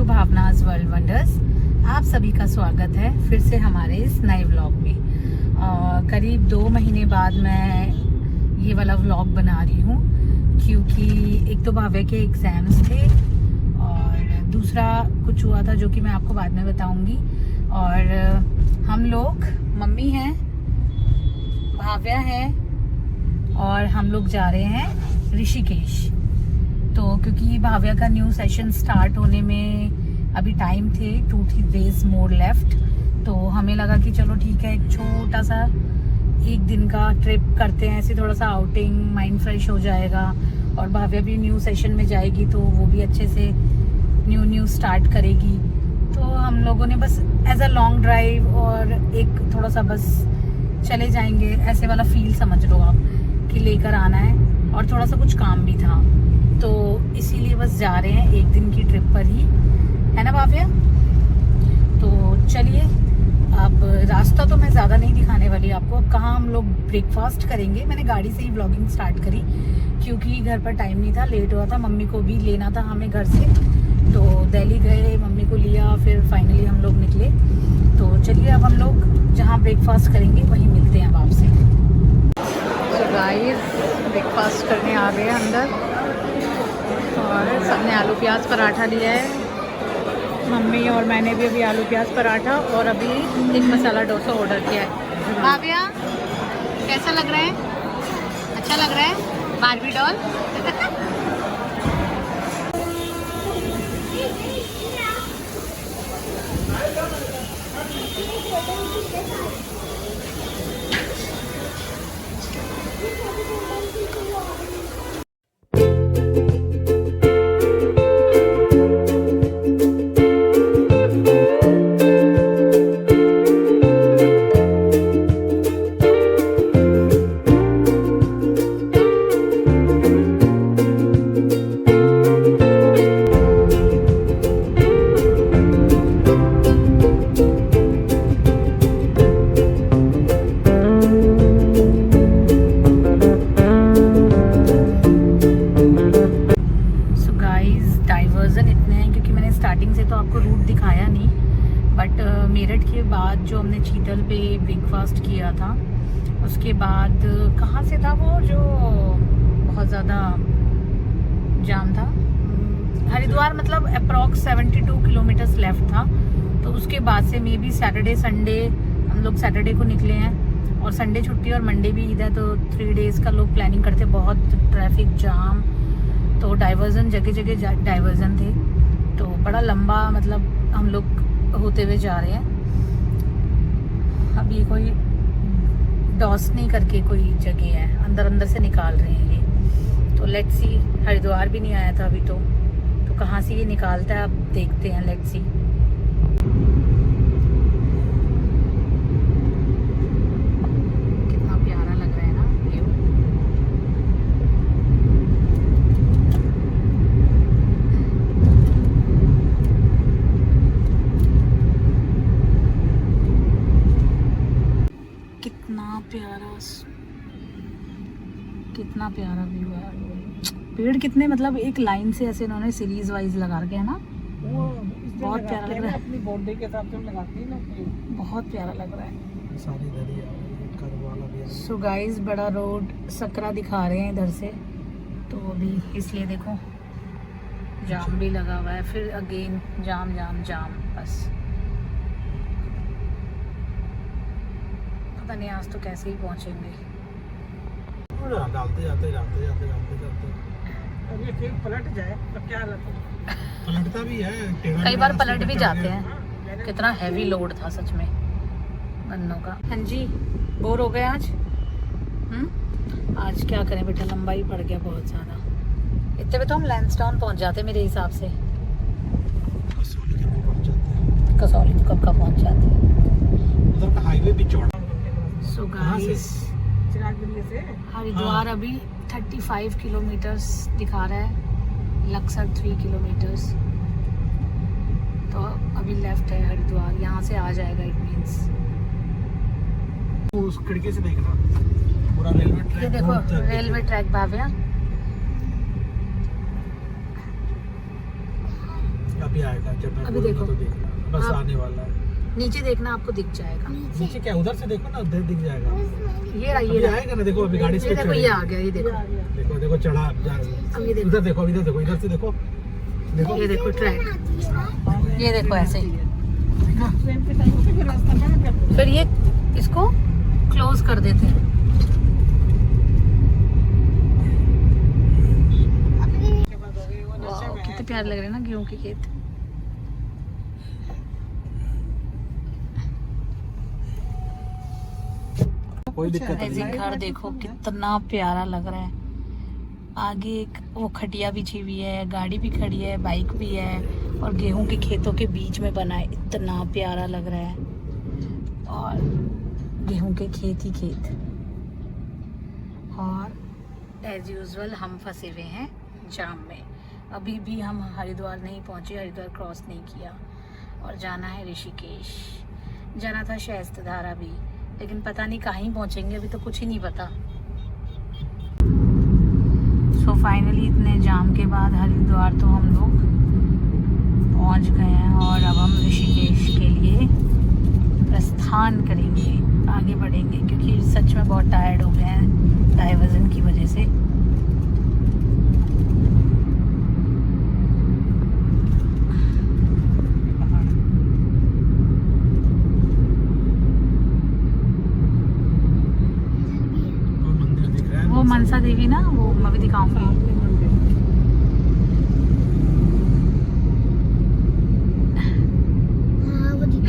भावनाज world wonders. आप सभी का स्वागत है फिर से हमारे इस नए व्लॉग में। करीब 2 महीने बाद मैं ये वाला व्लॉग बना रही हूँ, क्योंकि एक तो भाव्या के एग्ज़ाम्स थे और दूसरा कुछ हुआ था जो कि मैं आपको बाद में बताऊंगी। और हम लोग, मम्मी हैं, भाव्या है और हम लोग जा रहे हैं ऋषिकेश। तो क्योंकि भाव्या का न्यू सेशन स्टार्ट होने में अभी टाइम थे, 2-3 डेज मोर लेफ्ट, तो हमें लगा कि चलो ठीक है, एक छोटा सा 1 दिन का ट्रिप करते हैं, ऐसे थोड़ा सा आउटिंग, माइंड फ्रेश हो जाएगा और भाव्या भी न्यू सेशन में जाएगी तो वो भी अच्छे से न्यू स्टार्ट करेगी। तो हम लोगों ने बस एज अ लॉन्ग ड्राइव और एक थोड़ा सा बस चले जाएंगे, ऐसे वाला फील समझ लो आप कि लेकर आना है, और थोड़ा सा कुछ काम भी था तो इसीलिए बस जा रहे हैं 1 दिन की ट्रिप पर ही, है ना भाव्या। तो चलिए, अब रास्ता तो मैं ज़्यादा नहीं दिखाने वाली आपको। अब कहाँ हम लोग ब्रेकफास्ट करेंगे, मैंने गाड़ी से ही व्लॉगिंग स्टार्ट करी क्योंकि घर पर टाइम नहीं था, लेट हुआ था, मम्मी को भी लेना था हमें घर से, तो दिल्ली गए, मम्मी को लिया, फिर फाइनली हम लोग निकले। तो चलिए अब हम लोग जहाँ ब्रेकफास्ट करेंगे वहीं मिलते हैं अब आपसे। तो गाइस, ब्रेकफास्ट करने आ गए अंदर और सबने आलू प्याज पराठा लिया है, मम्मी और मैंने भी अभी आलू प्याज पराठा और अभी एक मसाला डोसा ऑर्डर किया है। भाव्या कैसा लग रहा है? अच्छा लग रहा है बारबी डॉल। स्टार्टिंग से तो आपको रूट दिखाया नहीं, बट मेरठ के बाद जो हमने चीतल पे ब्रेकफास्ट किया था, उसके बाद कहाँ से था वो जो बहुत ज़्यादा जाम था, हरिद्वार, मतलब अप्रॉक्स 72 किलोमीटर्स लेफ्ट था। तो उसके बाद से मे बी सैटरडे संडे, हम लोग सैटरडे को निकले हैं और संडे छुट्टी और मंडे भी ईद है, तो 3 डेज़ का लोग प्लानिंग करते, बहुत ट्रैफिक जाम, तो डाइवर्जन, जगह जगह डाइवर्जन थे, तो बड़ा लंबा मतलब हम लोग होते हुए जा रहे हैं। अब ये कोई डॉसनी करके कोई जगह है, अंदर से निकाल रहे हैं ये, तो लेट्स सी। हरिद्वार भी नहीं आया था अभी, तो कहाँ से ये निकालता है, अब देखते हैं, लेट्स सी। कितना प्यारा लग रहा है ना व्यू। कितना प्यारा व्यू है। पेड़ कितने, मतलब एक लाइन से ऐसे इन्होंने सीरीज वाइज लगा के, है ना, बहुत प्यारा लग रहा है। अपनी बॉडी के हिसाब से लगाती है ना, बहुत प्यारा लग रहा है। सो गाइस, बड़ा रोड सकरा दिखा रहे हैं इधर से, तो अभी इसलिए देखो जाम भी लगा हुआ है, फिर अगेन जाम जाम जाम, बस पता नहीं आज तो कैसे ही पहुंचेंगे। डालते जाते अब ये फिर पलट जाए तो क्या हालत है? पलटता भी है, कई बार पलट भी जाते हैं। कितना हैवी लोड था सच में गन्नों का। हाँ जी, बोर हो गए आज। आज क्या करें बेटा, लंबा ही पड़ गया बहुत ज़्यादा। इतने में तो हम लैंसडाउन पहुंच जाते मेरे हिसाब से। कसौली तो कब का पहुंच जाते हैं, उधर का हाईवे भी चौड़ा। सो गाइस, हरिद्वार अभी 35 किलोमीटर्स दिखा रहा है, लक्सर 3 किलोमीटर्स, तो अभी लेफ्ट है हरिद्वार, यहाँ से आ जाएगा, इट मीन्स। उस खिड़की से देखना पूरा रेलवे ट्रैक, ये देखो रेलवे ट्रैक भाव्या, अभी आएगा जब मैं अभी बोलूंगा देखो। तो देखना, बस आप- आने वाला है। नीचे देखना, आपको दिख जाएगा। नीचे क्या, उधर से देखो ना, उधर दिख जाएगा। ये रहा, ये अभी रहा। आएगा ना, देखो अभी गाड़ी से ये देखो, ये आ गया, ये देखो। देखो देखो चढ़ा अब ये देखो, उधर देखो, इधर देखो, इधर से देखो, देखो ये देखो ट्रैक, ये देखो ऐसे ही। फिर ये इसको क्लोज कर देते हैं। वाह, कितने प्यारे लग रहे हैं ना गेहूं के खेत। कोई दिक्कत ऐसे नहीं। घर देखो कितना प्यारा लग रहा है। आगे एक वो खटिया बिछी हुई है, गाड़ी भी खड़ी है, बाइक भी है, और गेहूं के खेतों के बीच में बना है। इतना प्यारा लग रहा है, और गेहूं के खेत ही खेत। और एज यूजुअल हम फंसे हुए हैं जाम में। अभी भी हम हरिद्वार नहीं पहुंचे, हरिद्वार क्रॉस नहीं किया, और जाना है ऋषिकेश। जाना था शायस्ताधारा भी, लेकिन पता नहीं कहाँ पहुंचेंगे, अभी तो कुछ ही नहीं पता। सो फाइनली इतने जाम के बाद हरिद्वार तो हम लोग पहुंच गए हैं, और अब हम ऋषिकेश के लिए प्रस्थान करेंगे, आगे बढ़ेंगे, क्योंकि सच में बहुत टायर्ड हो गए हैं डाइवर्जन की वजह से। मंदिर दिख रहा है, वो मनसा देवी ना, वो मैं भी दिखाऊंगी।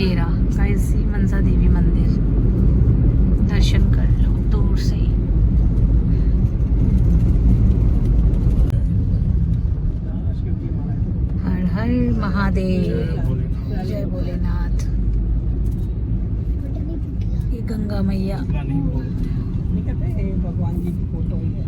ये रहा गाइस, मनसा देवी मंदिर, दर्शन कर लो दूर से ही। हर हर महादेव, जय भोलेनाथ। ये गंगा मैया, नहीं बोल भगवान जी की फोटो है।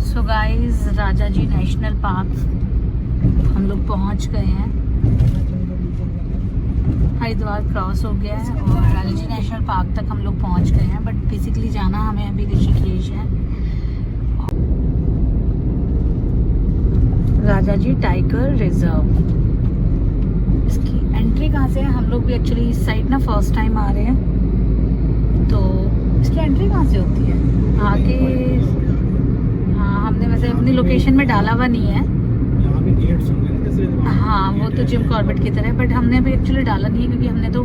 सो गाइस राजा जी नेशनल पार्क हम लोग पहुंच गए हैं। हरिद्वार क्रॉस हो गया है और राजा जी नेशनल पार्क तक हम लोग पहुंच गए हैं, बट बेसिकली जाना हमें अभी ऋषिकेश है। राजा जी टाइगर रिजर्व, इसकी एंट्री कहाँ से है? हम लोग भी एक्चुअली इस साइड ना फर्स्ट टाइम आ रहे हैं, तो इसकी एंट्री कहाँ से होती है? आगे, हाँ हमने वैसे अपनी लोकेशन में डाला हुआ नहीं है। यहाँ पे गेट्स होंगे ना, जैसे हाँ वो तो जिम कॉर्बेट की तरह है, बट हमने अभी एक्चुअली डाला नहीं है, क्योंकि हमने तो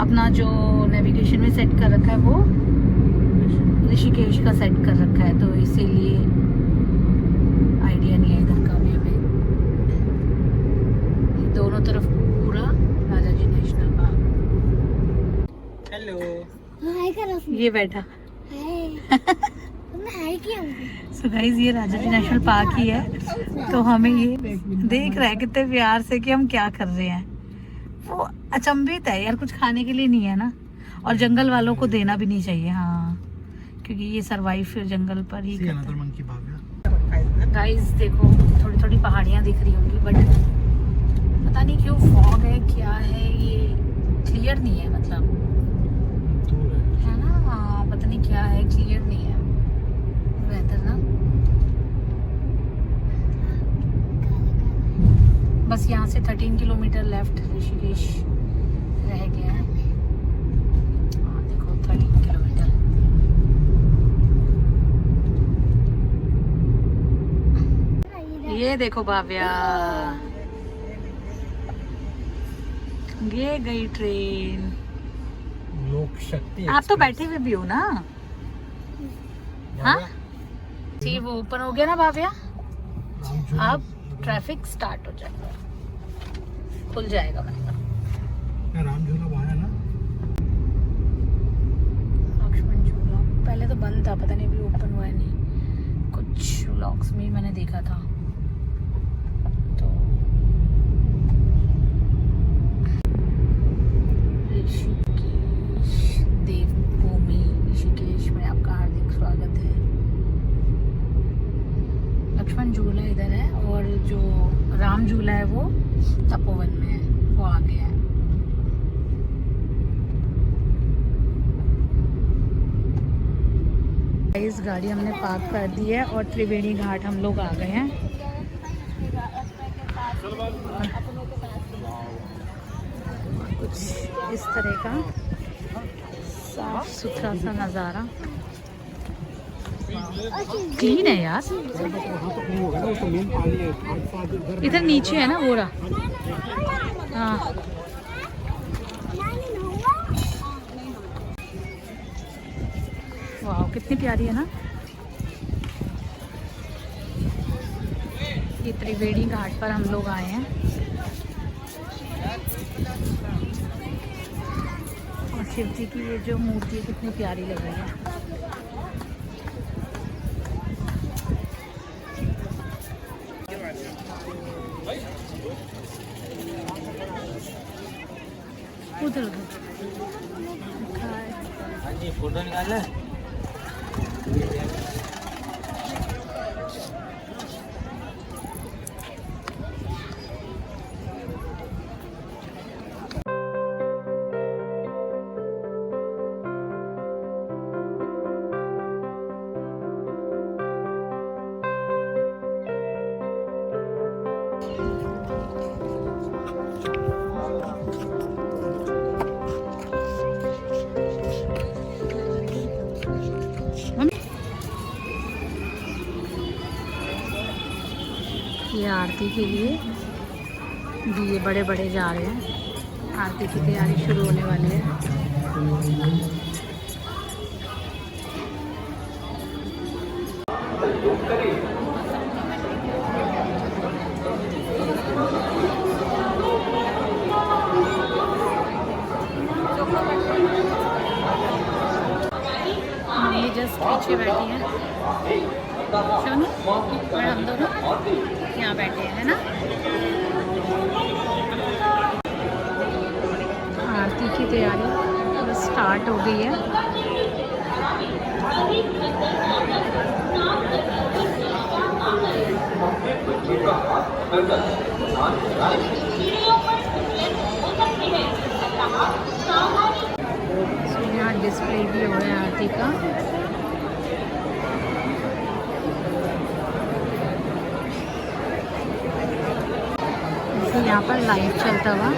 अपना जो नेविगेशन में सेट कर रखा है वो ऋषिकेश का सेट कर रखा है, तो इसीलिए आइडिया नहीं है इधर का भी हमें। दोनों तरफ पूरा राजा जी नेशनल पार्क। हेलो। ये बैठा सो गाइस, ये राजा जी नेशनल पार्क ही है, तो हमें ये देख रहा है कितने प्यार से कि हम क्या कर रहे हैं। वो अचंभित है यार, कुछ खाने के लिए नहीं है ना, और जंगल वालों को देना भी नहीं चाहिए। हाँ, क्योंकि ये सरवाइव फिर जंगल पर ही करता है। मन की भावना। गाइस देखो, थोड़ी थोड़ी पहाड़ियाँ दिख रही होंगी, बट पता नहीं क्यों फॉग है क्या है, ये क्लियर नहीं है, मतलब दूर है। है ना। हाँ पता नहीं क्या है, क्लियर नहीं है वेदर ना। बस यहाँ से 13 किलोमीटर लेफ्ट ऋषिकेश रह गया है। हाँ देखो 13 किलोमीटर। ये देखो भाव्या, ये गई ट्रेन। लोक शक्ति आप तो बैठे हुए भी हो ना। हाँ जी, वो ओपन हो गया ना भाव्या, अब ट्रैफिक स्टार्ट हो जाएगा, खुल जाएगा मतलब। राम झूला वहाँ है ना। लक्ष्मण झूला पहले तो बंद था, पता नहीं अभी ओपन हुआ है नहीं, कुछ व्लॉग्स में मैंने देखा था। तो ऋषिकेश देवभूमि ऋषिकेश में आपका हार्दिक स्वागत है। लक्ष्मण झूला इधर है, और जो राम झूला है वो तपोवन में है, वो आगे है। इस गाड़ी हमने पार्क कर दी है और त्रिवेणी घाट हम लोग आ गए हैं। कुछ इस तरह का साफ सुथरा सा नज़ारा, क्लीन है यार। इधर नीचे है ना वो रहा। हाँ वाह कितनी प्यारी है ना। ये त्रिवेणी घाट पर हम लोग आए हैं और शिव जी की ये जो मूर्ति है कितनी प्यारी लग रही है। उधर उधर फोटो निकाल। ये आरती के लिए दिए बड़े बड़े जा रहे हैं। आरती की तैयारी शुरू होने वाली है। मम्मी जस्ट पीछे बैठी हैं, सुनो और हम दोनों यहाँ बैठे हैं ना। आरती की तैयारी स्टार्ट हो गई है। यहाँ डिस्प्ले भी हो रहा है आरती का। यहाँ पर लाइव चलता हुआ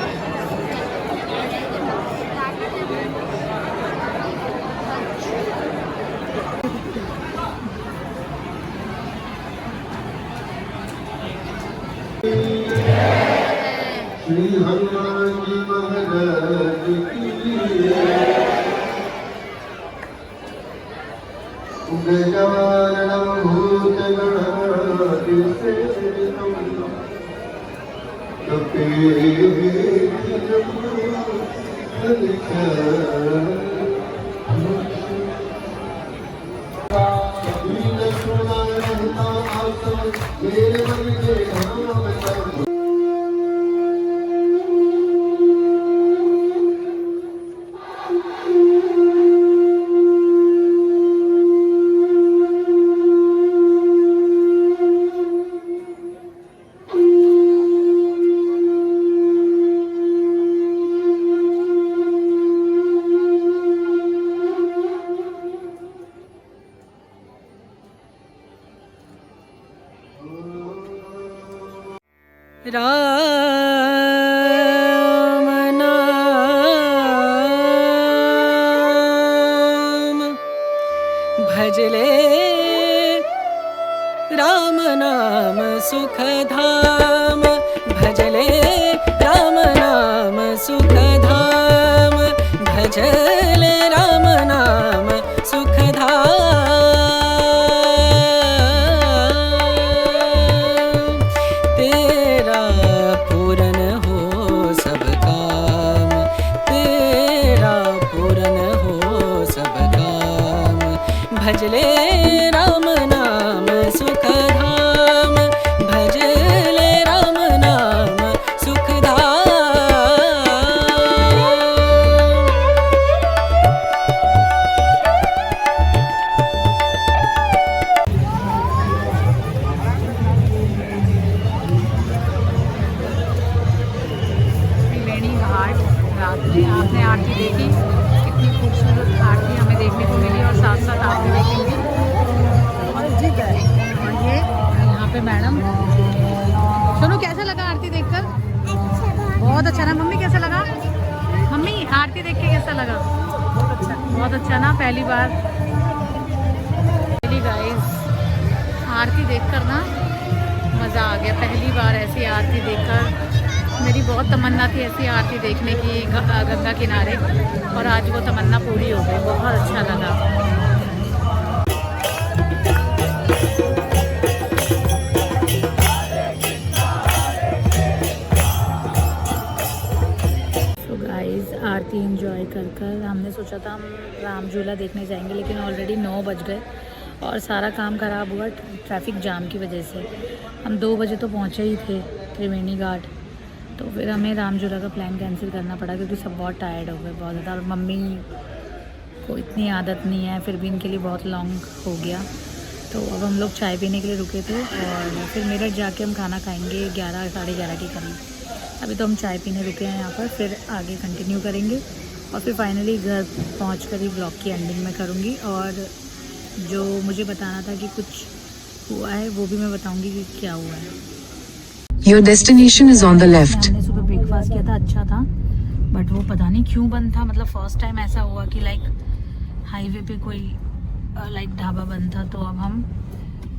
श्री हनुमान जी महाराज की गजानन भूतगणाधि सेवितं राम नाम भजले राम नाम सुखधाम भजले राम नाम सुखधाम भजले राम नाम सुखधाम तेरा पूरन हो सब काम तेरा पूरन हो सब काम भजले राम नाम सुखधाम भजले राम नाम सुखधाम। लगा? बहुत अच्छा ना, पहली बार। गाइस आरती देखकर ना मज़ा आ गया, पहली बार ऐसी आरती देखकर। मेरी बहुत तमन्ना थी ऐसी आरती देखने की गंगा किनारे, और आज वो तमन्ना पूरी हो गई। बहुत अच्छा लगा। आरती एंजॉय कर हमने सोचा था हम राम झूला देखने जाएंगे, लेकिन ऑलरेडी 9 बज गए और सारा काम ख़राब हुआ ट्रैफिक जाम की वजह से। हम 2 बजे तो पहुँचे ही थे त्रिवेणी घाट, तो फिर हमें राम झूला का प्लान कैंसिल करना पड़ा क्योंकि सब बहुत टायर्ड हो गए, बहुत ज़्यादा। और मम्मी को इतनी आदत नहीं है, फिर भी इनके लिए बहुत लॉन्ग हो गया। तो अब हम लोग चाय पीने के लिए रुके थे और फिर मेरठ जाके हम खाना खाएँगे 11 साढ़े 11 के करीब। अभी तो हम चाय पीने रुके हैं यहाँ पर, फिर आगे कंटिन्यू करेंगे और फिर फाइनली घर पहुँचकर ही ब्लॉग की एंडिंग में करूँगी। और जो मुझे बताना था कि कुछ हुआ है वो भी मैं बताऊँगी कि क्या हुआ है। Your destination is on the left. हमने सुबह ब्रेकफास्ट किया था, अच्छा था, बट वो पता नहीं क्यों बंद था। मतलब फर्स्ट टाइम ऐसा हुआ कि लाइक हाईवे पे कोई लाइक ढाबा बंद था। तो अब हम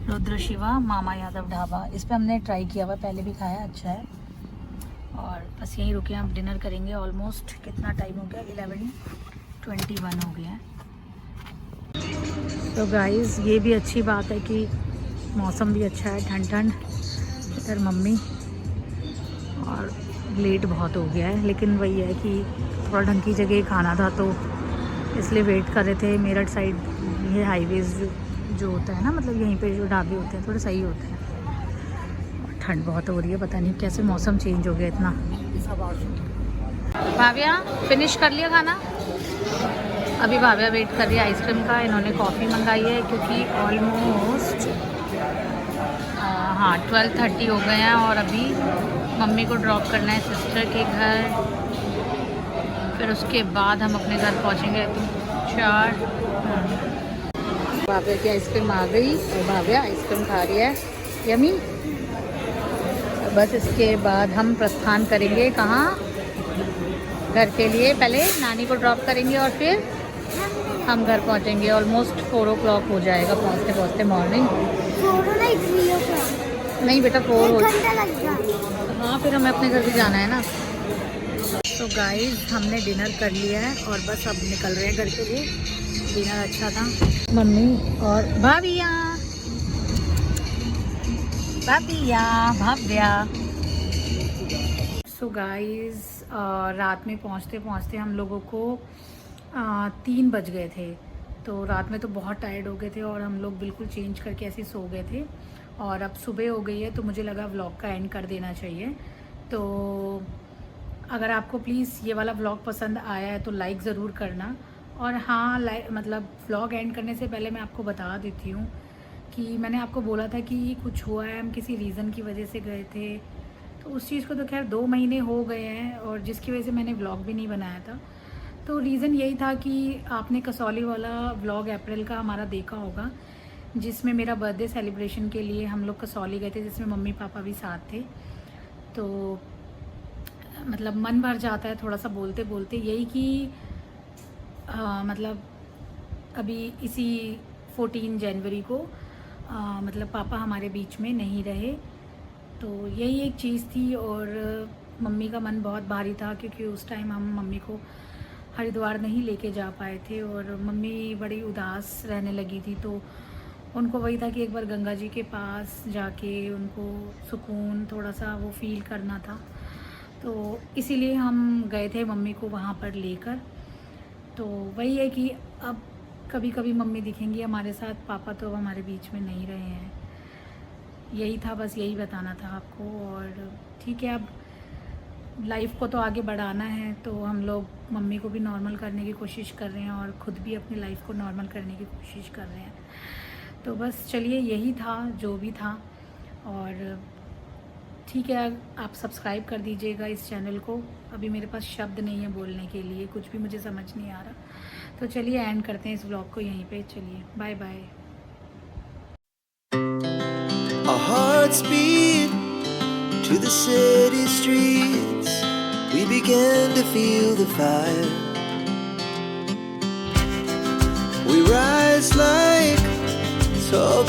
रुद्र शिवा मामा यादव ढाबा, इस पर हमने ट्राई किया हुआ, पहले भी खाया, अच्छा है। और बस यहीं रुके हैं, हम डिनर करेंगे। ऑलमोस्ट कितना टाइम हो गया? 11:21 हो गया है। तो गाइस ये भी अच्छी बात है कि मौसम भी अच्छा है, ठंड ठंड। इधर मम्मी, और लेट बहुत हो गया है, लेकिन वही है कि थोड़ा ढंग की जगह खाना था तो इसलिए वेट कर रहे थे। मेरठ साइड ये हाईवेज़ जो होता है ना, मतलब यहीं पे जो ढाबे होते हैं थोड़े सही होते हैं। ठंड बहुत हो रही है, पता नहीं कैसे मौसम चेंज हो गया इतना। भाव्या फिनिश कर लिया खाना? अभी भाव्या वेट कर रही है आइसक्रीम का। इन्होंने कॉफ़ी मंगाई है क्योंकि ऑलमोस्ट 12:30 हो गए हैं और अभी मम्मी को ड्रॉप करना है सिस्टर के घर, फिर उसके बाद हम अपने घर पहुंचेंगे 4। भाव्या की आइसक्रीम आ गई और भाव्या आइसक्रीम खा रही है, यमी। बस इसके बाद हम प्रस्थान करेंगे कहाँ? घर के लिए। पहले नानी को ड्रॉप करेंगे और फिर हम घर पहुँचेंगे। ऑलमोस्ट 4 o'clock हो जाएगा पहुँचते पहुँचते मॉर्निंग। नहीं बेटा 4 हो, हाँ फिर हमें अपने घर भी जाना है ना। तो गाइस हमने डिनर कर लिया है और बस अब निकल रहे हैं घर के लिए। डिनर अच्छा था। मम्मी और भाभिया भाव्या। सो गाइस रात में पहुँचते पहुँचते हम लोगों को 3 बज गए थे। तो रात में तो बहुत टायर्ड हो गए थे और हम लोग बिल्कुल चेंज करके ऐसे सो गए थे। और अब सुबह हो गई है तो मुझे लगा व्लॉग का एंड कर देना चाहिए। तो अगर आपको प्लीज़ ये वाला व्लॉग पसंद आया है तो लाइक ज़रूर करना। और हाँ मतलब व्लॉग एंड करने से पहले मैं आपको बता देती हूँ कि मैंने आपको बोला था कि कुछ हुआ है, हम किसी रीज़न की वजह से गए थे। तो उस चीज़ को तो खैर 2 महीने हो गए हैं और जिसकी वजह से मैंने व्लॉग भी नहीं बनाया था। तो रीज़न यही था कि आपने कसौली वाला व्लॉग अप्रैल का हमारा देखा होगा, जिसमें मेरा बर्थडे सेलिब्रेशन के लिए हम लोग कसौली गए थे, जिसमें मम्मी पापा भी साथ थे। तो मतलब मन भर जाता है थोड़ा सा बोलते बोलते, यही कि मतलब अभी इसी 14 जनवरी को मतलब पापा हमारे बीच में नहीं रहे। तो यही एक चीज़ थी। और मम्मी का मन बहुत भारी था क्योंकि उस टाइम हम मम्मी को हरिद्वार नहीं लेके जा पाए थे और मम्मी बड़ी उदास रहने लगी थी। तो उनको वही था कि एक बार गंगा जी के पास जाके उनको सुकून थोड़ा सा वो फील करना था। तो इसीलिए हम गए थे मम्मी को वहाँ पर लेकर। तो वही है कि अब कभी कभी मम्मी दिखेंगी हमारे साथ, पापा तो अब हमारे बीच में नहीं रहे हैं। यही था, बस यही बताना था आपको। और ठीक है, अब लाइफ को तो आगे बढ़ाना है तो हम लोग मम्मी को भी नॉर्मल करने की कोशिश कर रहे हैं और ख़ुद भी अपनी लाइफ को नॉर्मल करने की कोशिश कर रहे हैं। तो बस चलिए, यही था जो भी था। और ठीक है, आप सब्सक्राइब कर दीजिएगा इस चैनल को। अभी मेरे पास शब्द नहीं है बोलने के लिए, कुछ भी मुझे समझ नहीं आ रहा। तो चलिए एंड करते हैं इस व्लॉग को यहीं पे। चलिए bye bye. Our hearts beat to the city streets. We began to feel the fire. rise like tall